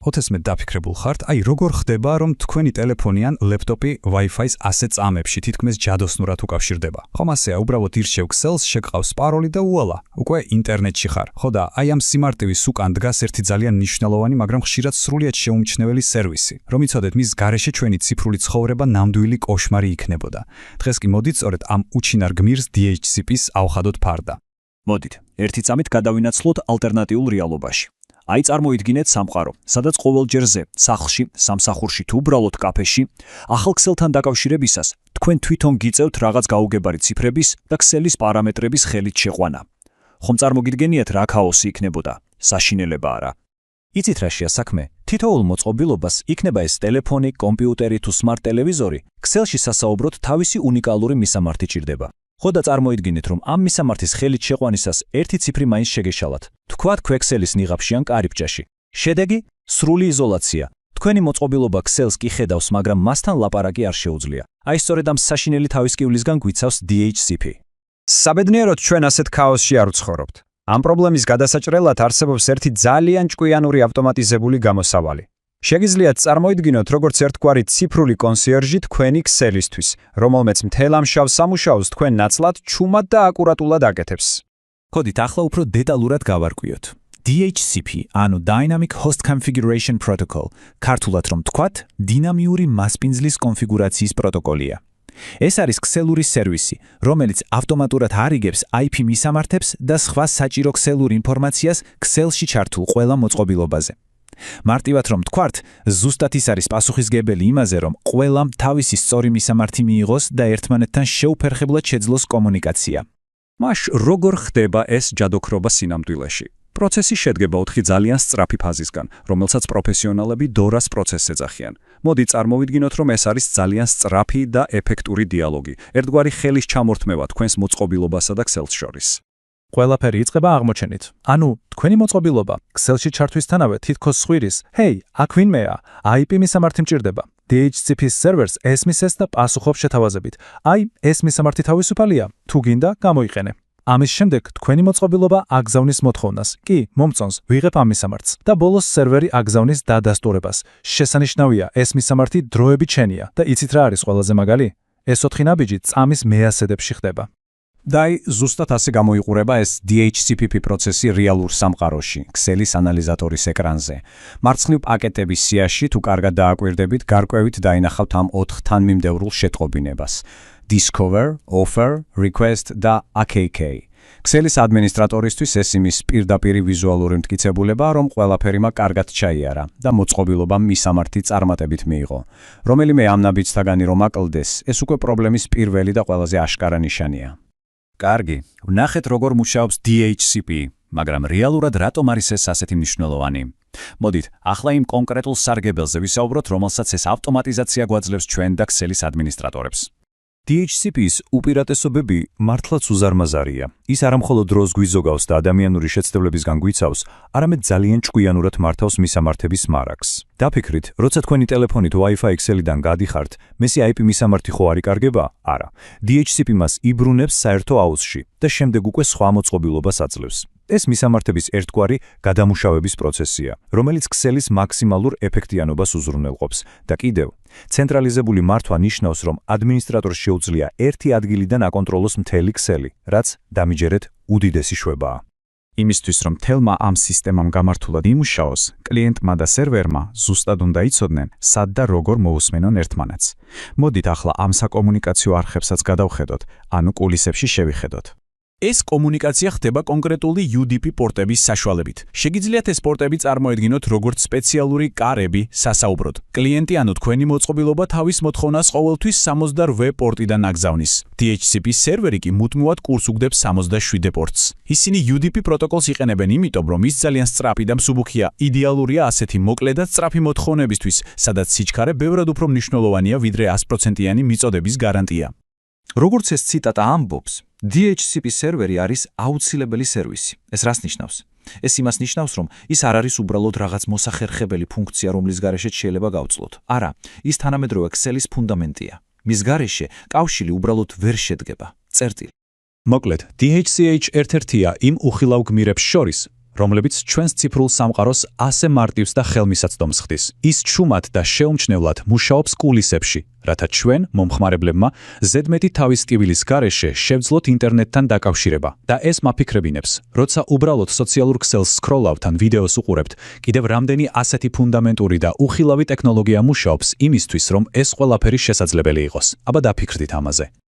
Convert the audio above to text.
ოდესმე დაფიქრებულ ხართ, აი როგორ ხდება, რომ თქვენი ტელეფონი ან ლეპტოპი Wi-Fi-ს ასე წამებში თითქმის ჯადოსნურად უკავშირდება. ხომ ასეა, უბრალოდ ირჩევ ქსელს, შეგყავს პაროლი და უალა, უკვე ინტერნეტში ხარ. ხო და აი ამ სიმარტივის უკან დგას ერთი ძალიან მნიშვნელოვანი, მაგრამ ხშირად სრულიად შეუმჩნეველი სერვისი, რომ იცოდეთ, მის გარეშე ჩვენი ციფრული ცხოვრება ნამდვილი კოშმარი იქნებოდა. დღეს კი მოდით სწორედ ამ უჩინარ გმირს DHCP-ს ავხადოთ ფარდა. მოდით, ერთი წამით გადავინაცვლოთ ალტერნატიულ რეალობაში. აი წარმოიდგინეთ სამყარო, სადაც ყოველჯერზე, სახლში, სამსახურში თუ უბრალოდ კაფეში, ახალ ქსელთან დაკავშირებისას თქვენ თვითონ გიწევთ რაღაც გაუგებარი ციფრების და ქსელის პარამეტრების ხელით შეყვანა. ხომ წარმოგიდგენიათ რა ქაოსი იქნებოდა? საშინელება არა. იცით რაშია საქმე? თითოეულ მოწყობილობას, იქნება ეს ტელეფონი, კომპიუტერი თუ smart ტელევიზორი, ქსელში სასაუბროთ თავისი უნიკალური მისამართი ჭირდება. ხო და წარმოიდგინეთ, რომ ამ მისამართის ხელით შეყვანისას ერთი ციფრი მაინც შეგეშალათ. თქვათ ქვექსელის ნიღაბში ან კარიბჭაში. შედეგი სრული იზოლაცია. თქვენი მოწყობილობა ქსელს კი ხედავს, მაგრამ მასთან ლაპარაკი არ შეუძლია. აი სწორედ ამ საშინელი თავისკივლისგან გვიცავს DHCP. საბედნიეროდ ჩვენ ასეთ ქაოსში არ ვცხოვრობთ. ამ პრობლემის გადასაჭრელად არსებობს ერთი ძალიან ჭკვიანური ავტომატიზებული გამოსავალი. შეგიძლიათ წარმოიდგინოთ, როგორც ერთგვარი ციფრული კონსიერჟი თქვენი ქსელისთვის, რომელმეც მთელ ამ შავ სამუშაოს თქვენ ნაცვლად ჩუმად და აკურატულად აკეთებს. ხოდით, ახლა უფრო დეტალურად გავარკვიოთ. DHCP, ანუ Dynamic Host Configuration Protocol, ქართულად რომ თქვათ, დინამიური მასპინძლის კონფიგურაციის პროტოკოლია. ეს არის ქსელური სერვისი, რომელიც ავტომატურად არიგებს IP მისამართებს და სხვა საჭირო ქსელურ ინფორმაციას ქსელში ჩართულ ყველა მოწყობილობაზე. მარტივად რომ თქვათ, ზუსტად ის არის პასუხისგებელი იმაზე, რომ ყველამ თავისი სწორი მისამართი მიიღოს და ერთმანეთთან შეუფერხებლად შეძლოს კომუნიკაცია. მაშ როგორ ხდება ეს ჯადოქრობა სინამდვილეში? პროცესი შედგება 4 ძალიან სწრაფი ფაზისგან, რომელსაც პროფესიონალები DORAS პროცესს ეძახიან. მოდი წარმოვიდგინოთ, რომ ეს არის ძალიან სწრაფი და ეფექტური დიალოგი, ერთგვარი ხელის ჩამორთმევა თქვენს მოწყობილობასა და ქსელს შორის. ყველაფერი იწყება აღმოჩენით. ანუ, თქვენი მოწყობილობა ქსელში ჩართვისთანავე თითქოს სხვირის, ჰეი, აქ ვინმეა, IP მისამართი მჭირდება. DHCP სერვერს ესმის ეს და პასუხობს შეთავაზებით. აი, ეს მისამართი თავისუფალია, თუ გინდა, გამოიყენე. ამის შემდეგ თქვენი მოწყობილობა აგზავნის მოთხოვნას, კი, მომწონს, ვიღებ ამ მისამართს და ბოლოს სერვერი აგზავნის დადასტურებას. შესანიშნავია, ეს მისამართი დროებით შენია და იცით რა არის ყველაზე მაგალი? ეს 4 ნაბიჯი წამის მეასედებში ხდება. და ზუსტად ასე გამოიყურება ეს DHCP პროცესი რეალურ სამყაროში, ქსელის ანალიზატორის ეკრანზე. მარცხნივ პაკეტების სიაში თუ კარგად დააკვირდებით, გარკვევით დაინახავთ ამ 4 თანმიმდევრულ შეტყობინებას: Discover, Offer, Request და AKK. ქსელის ადმინისტრატორისთვის ეს იმის პირდაპირი ვიზუალური მტკიცებულება, რომ ყველაფერი მაგ კარგად ჩაიარა და მოწყობილობამ მისამართი წარმატებით მიიღო. რომელიმე ამ ნაბიჯთაგანი რომ აკლდეს, ეს უკვე პრობლემის პირველი და ყველაზე აშკარა ნიშანია. კარგი, ვნახეთ როგორ მუშაობს DHCP, მაგრამ რეალურად რატომ არის ეს ასეთი მნიშვნელოვანი? მოდით, ახლა იმ კონკრეტულ სარგებელზე ვისაუბროთ, რომელსაც ეს ავტომატიზაცია გვაძლევს ჩვენ და ქსელის ადმინისტრატორებს. DHCP-ის უპირატესობები მართლაც უზარმაზარია. ის არამხოლოდ დროს გვიზოგავს და ადამიანური შეცდებლებისგან გვიცავს, არამედ ძალიან ჭკვიანურად მართავს მისამართების მარაგს. დაფიქრით, როცა თქვენი ტელეფონით Wi-Fi ქსელიდან გადიხართ, მესი IP მისამართი ხო არ იკარგება? არა. DHCP მას იბრუნებს საერთო აუზში და შემდეგ უკვე სხვა მოწყობილობას აძლევს. ეს მისამართების ერთგვარი გადამუშავების პროცესია, რომელიც ქსელის მაქსიმალურ ეფექტიანობას უზრუნველყოფს და კიდევ ცენტრალიზებული მართვა ნიშნავს, რომ ადმინისტრატორს შეუძლია ერთი ადგილიდან აკონტროლოს მთელი ქსელი, რაც დამიჯერეთ უდიდესი შვებაა. იმისთვის, რომ თელმა ამ სისტემამ გამართულად იმუშაოს, კლიენტმა და სერვერმა ზუსტად უნდა იცოდნენ, სად და როგორ მოусმენონ ერთმანეთს. მოდით ახლა ამ საკომუნიკაციო არხებსაც გადავხედოთ, ანუ კულისებში შევიხედოთ. ეს კომუნიკაცია ხდება კონკრეტული UDP პორტების საშუალებით. შეგიძლიათ ეს პორტები წარმოედგინოთ როგორც სპეციალური კარები სასაუბროდ. კლიენტი ანუ თქვენი მოწყობილობა თავის მოთხოვნას ყოველთვის 68 პორტიდან აგზავნის. DHCP სერვერი კი მუდმივად კურს უგდებს 67 პორტს. ისინი UDP პროტოკოლს იყენებენ იმიტომ, რომ ის ძალიან სწრაფი და მსუბუქია. იდეალურია ასეთი მოკლე და სწრაფი მოთხოვნებისთვის, სადაც სიჩქარე ბევრად უფრო მნიშვნელოვანია ვიდრე 100%-იანი მიწოდების გარანტია. როგორც ეს ციტატა ამბობს, DHCP სერვერი არის აუცილებელი სერვისი. ეს რას ნიშნავს? ეს იმას ნიშნავს, რომ ის არ არის უბრალოდ რაღაც მოსახერხებელი ფუნქცია, რომლის გარეშე შეიძლება გავწლოთ. არა, ის თანამედროვე ქსელის ფუნდამენტია. მის გარეშე კავშირი უბრალოდ ვერ შედგება. წერტილი. მოკლედ, DHCH ერთ-ერთია იმ უხილავ გმირებს შორის, რომლებიც ჩვენს ციფრულ სამყაროს ასე მარტივს და ხელმისაწვდომს ხდის. ის ჩუმად და შეუმჩნევლად მუშაობს კულისებში, რათა ჩვენ, მომხმარებლებმა, ზედმეტი თავის ტკივილის გარეშე შევძლოთ ინტერნეტთან დაკავშირება. და ეს მაფიქრებინებს, როცა უბრალოდ სოციალურ ქსელს სკროლავთ ან ვიდეოს უყურებთ, კიდევ რამდენი ასეთი ფუნდამენტური და უხილავი ტექნოლოგია მუშაობს იმისთვის, რომ ეს ყველაფერი შესაძლებელი იყოს. აბა დაფიქრდით ამაზე.